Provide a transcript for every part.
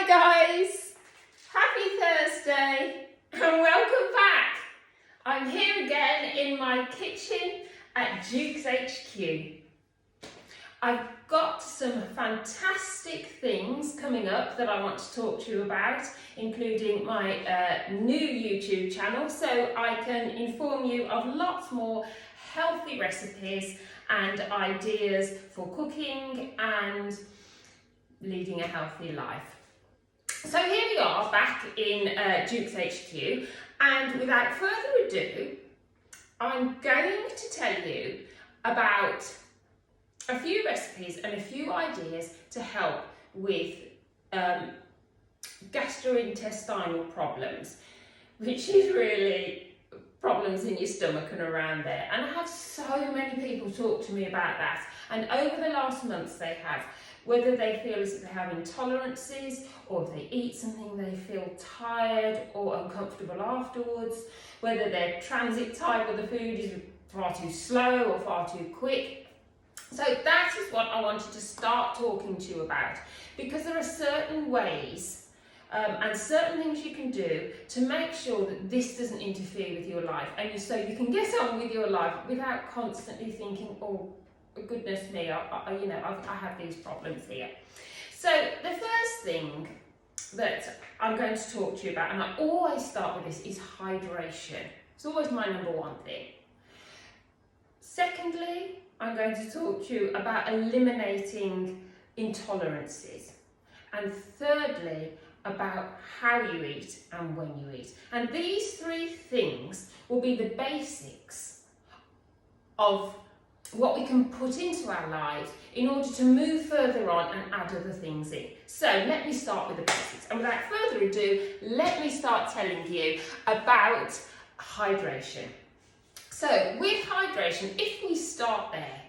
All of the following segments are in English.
Hi guys, happy Thursday and welcome back. I'm here again in my kitchen at Jukes HQ. I've got some fantastic things coming up that I want to talk to you about, including my new YouTube channel, so I can inform you of lots more healthy recipes and ideas for cooking and leading a healthy life. So here we are back in Jukes HQ, and without further ado, I'm going to tell you about a few recipes and a few ideas to help with gastrointestinal problems, which is really problems in your stomach and around there. And I have so many people talk to me about that, and over the last months they have, whether they feel as if they have intolerances, or if they eat something they feel tired or uncomfortable afterwards, whether their transit time with the food is far too slow or far too quick. So that is what I wanted to start talking to you about, because there are certain ways and certain things you can do to make sure that this doesn't interfere with your life, and so you can get on with your life without constantly thinking, oh goodness me, I have these problems here. So the first thing that I'm going to talk to you about, and I always start with this, is hydration. It's always my number one thing. Secondly, I'm going to talk to you about eliminating intolerances. And thirdly, about how you eat and when you eat. And these three things will be the basics of what we can put into our lives in order to move further on and add other things in. So let me start with the basics. And without further ado, let me start telling you about hydration. So with hydration, if we start there,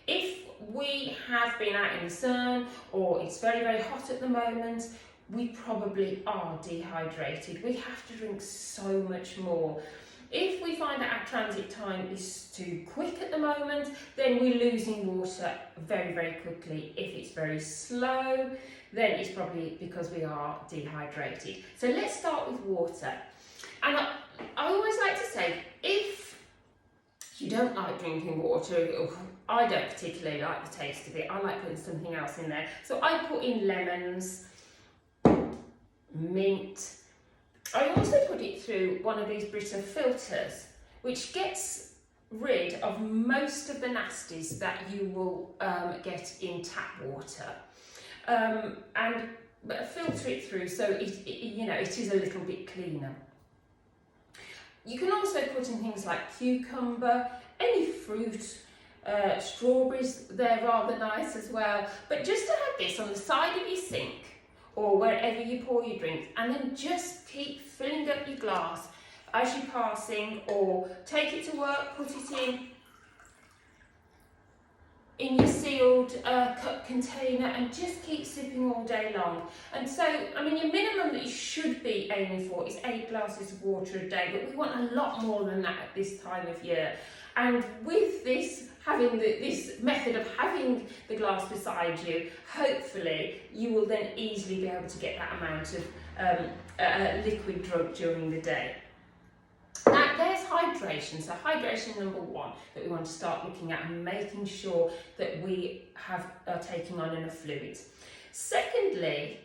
if we have been out in the sun or it's very, very hot at the moment, we probably are dehydrated. We have to drink so much more. If we find that our transit time is too quick at the moment, then we're losing water very, very quickly. If it's very slow, then it's probably because we are dehydrated. So let's start with water. And I always like to say, if you don't like drinking water, I don't particularly like the taste of it. I like putting something else in there. So I put in lemons, mint. I also put it through one of these Brita filters, which gets rid of most of the nasties that you will get in tap water, and filter it through so it is a little bit cleaner. You can also put in things like cucumber, any fruit, strawberries, they're rather nice as well. But just to have this on the side of your sink or wherever you pour your drinks, and then just keep filling up your glass as you're passing, or take it to work, put it in your sealed cup container and just keep sipping all day long. And so, I mean, your minimum that you should be aiming for is 8 glasses of water a day, but we want a lot more than that at this time of year. And with this, having this method of having the glass beside you, hopefully you will then easily be able to get that amount of liquid drunk during the day. Now there's hydration. So hydration number one that we want to start looking at and making sure that we are taking on enough fluids. Secondly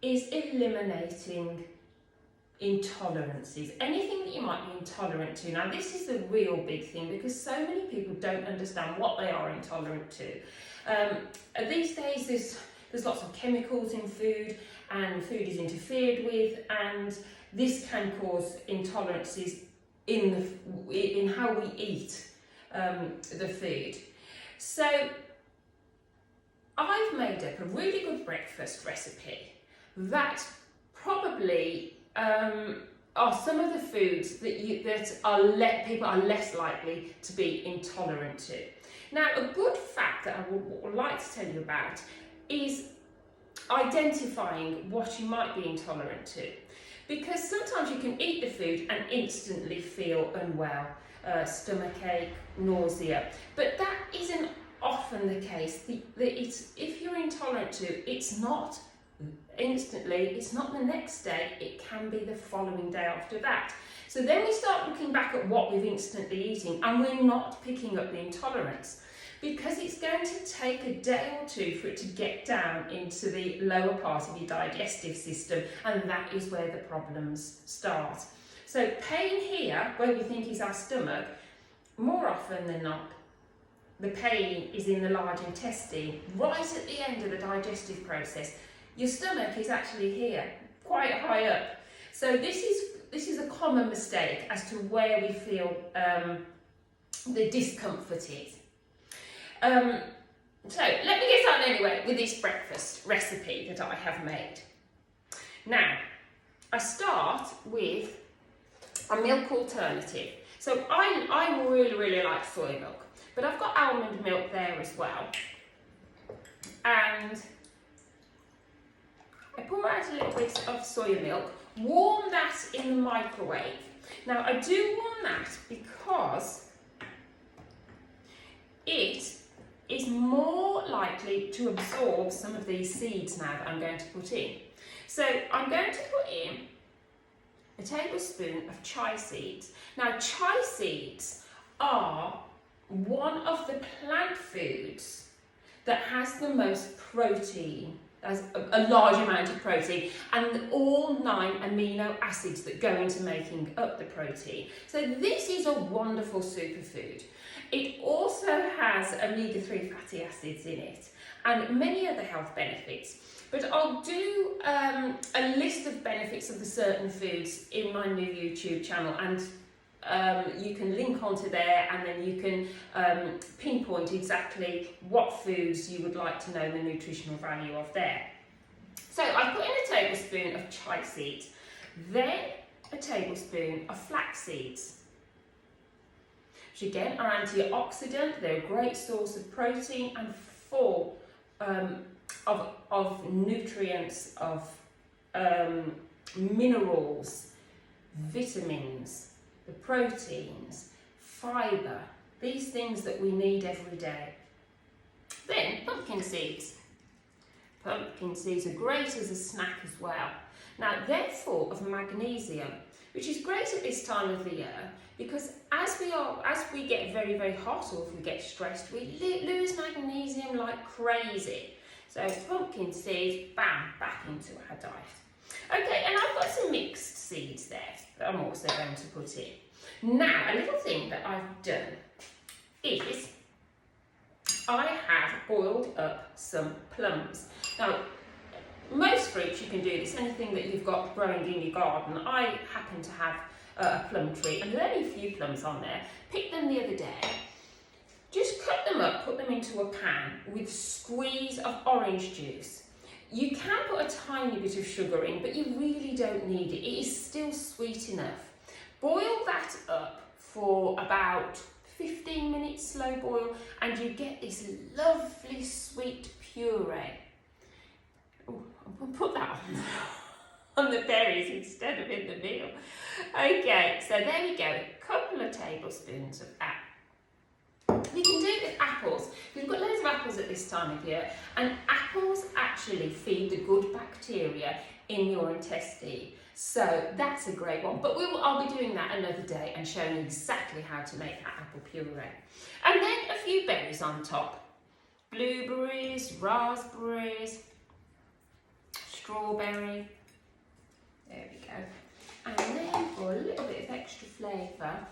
is eliminating intolerances, anything that you might be intolerant to. Now this is the real big thing, because so many people don't understand what they are intolerant to. These days there's lots of chemicals in food, and food is interfered with, and this can cause intolerances in how we eat the food. So I've made up a really good breakfast recipe that probably are some of the foods that people are less likely to be intolerant to. Now, a good fact that I would like to tell you about is identifying what you might be intolerant to, because sometimes you can eat the food and instantly feel unwell, stomachache, nausea, but that isn't often the case. If you're intolerant to, it's not instantly, it's not the next day, it can be the following day after that. So then we start looking back at what we've instantly eating, and we're not picking up the intolerance, because it's going to take a day or two for it to get down into the lower part of your digestive system, and that is where the problems start. So pain here, where we think is our stomach, more often than not, the pain is in the large intestine, right at the end of the digestive process. Your stomach is actually here, quite high up. So this is a common mistake as to where we feel the discomfort is. So let me get on anyway with this breakfast recipe that I have made. Now, I start with a milk alternative. So I really like soy milk, but I've got almond milk there as well. And I pour out a little bit of soy milk, warm that in the microwave. Now I do warm that because it is more likely to absorb some of these seeds now that I'm going to put in. So I'm going to put in a tablespoon of chia seeds. Now chia seeds are one of the plant foods that has the most protein. There's a large amount of protein, and all 9 amino acids that go into making up the protein. So this is a wonderful superfood. It also has omega-3 fatty acids in it and many other health benefits. But I'll do a list of benefits of the certain foods in my new YouTube channel, and you can link onto there, and then you can pinpoint exactly what foods you would like to know the nutritional value of there. So I put in a tablespoon of chia seeds, then a tablespoon of flax seeds, which again are antioxidant. They're a great source of protein and full of nutrients, of minerals, vitamins, the proteins, fibre, these things that we need every day. Then pumpkin seeds. Pumpkin seeds are great as a snack as well. Now they're full of magnesium, which is great at this time of the year, because as we get very hot, or if we get stressed, we lose magnesium like crazy. So pumpkin seeds, bam, back into our diet. Okay, and I've got some mixed seeds there that I'm also going to put in. Now, a little thing that I've done is I have boiled up some plums. Now, most fruits you can do this, anything that you've got growing in your garden. I happen to have a plum tree, and there's only a few plums on there. Picked them the other day. Just cut them up, put them into a pan with a squeeze of orange juice. You can put a tiny bit of sugar in, but you really don't need it. It is still sweet enough. Boil that up for about 15 minutes, slow boil, and you get this lovely sweet puree. Oh, I'll put that on the berries instead of in the meal. Okay, so there we go, a couple of tablespoons of that. We can do it with apples. We've got loads of apples at this time of year, and apples actually feed the good bacteria in your intestine. So that's a great one. But I'll be doing that another day and showing you exactly how to make that apple puree. And then a few berries on top. Blueberries, raspberries, strawberry. There we go. And then for a little bit of extra flavour,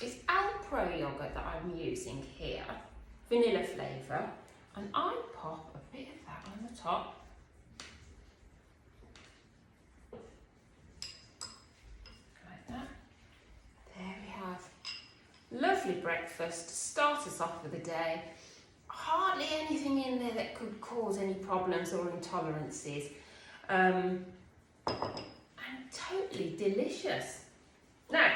it's Alpro yogurt that I'm using here, vanilla flavour, and I pop a bit of that on the top. Like that. There we have lovely breakfast to start us off for the day. Hardly anything in there that could cause any problems or intolerances, and totally delicious. Now,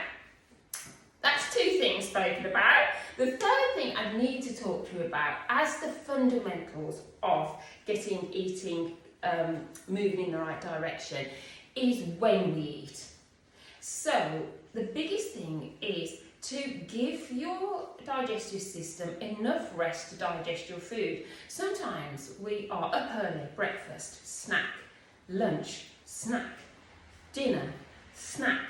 that's two things spoken about. The third thing I need to talk to you about as the fundamentals of eating, moving in the right direction, is when we eat. So the biggest thing is to give your digestive system enough rest to digest your food. Sometimes we are up early, breakfast, snack, lunch, snack, dinner, snack.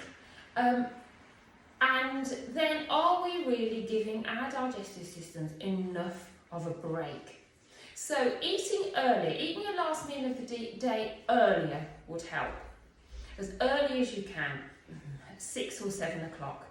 And then are we really giving our digestive systems enough of a break? So eating early, eating your last meal of the day earlier would help. As early as you can, 6 or 7 o'clock.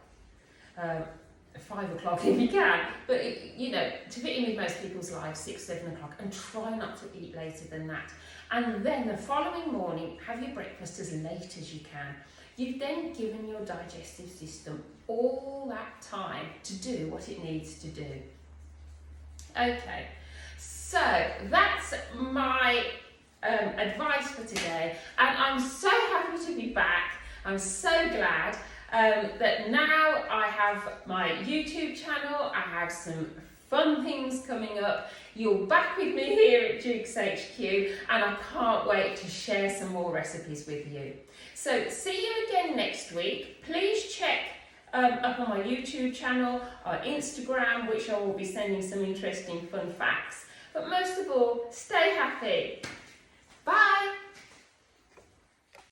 5 o'clock if you can, but to fit in with most people's lives, 6, 7 o'clock, and try not to eat later than that. And then the following morning, have your breakfast as late as you can. You've then given your digestive system all that time to do what it needs to do. Okay, so that's my advice for today, and I'm so happy to be back. I'm so glad that now I have my YouTube channel, I have some fun things coming up. You're back with me here at Jukes HQ, and I can't wait to share some more recipes with you. So see you again next week. Please check up on my YouTube channel, or Instagram, which I will be sending some interesting fun facts. But most of all, stay happy. Bye.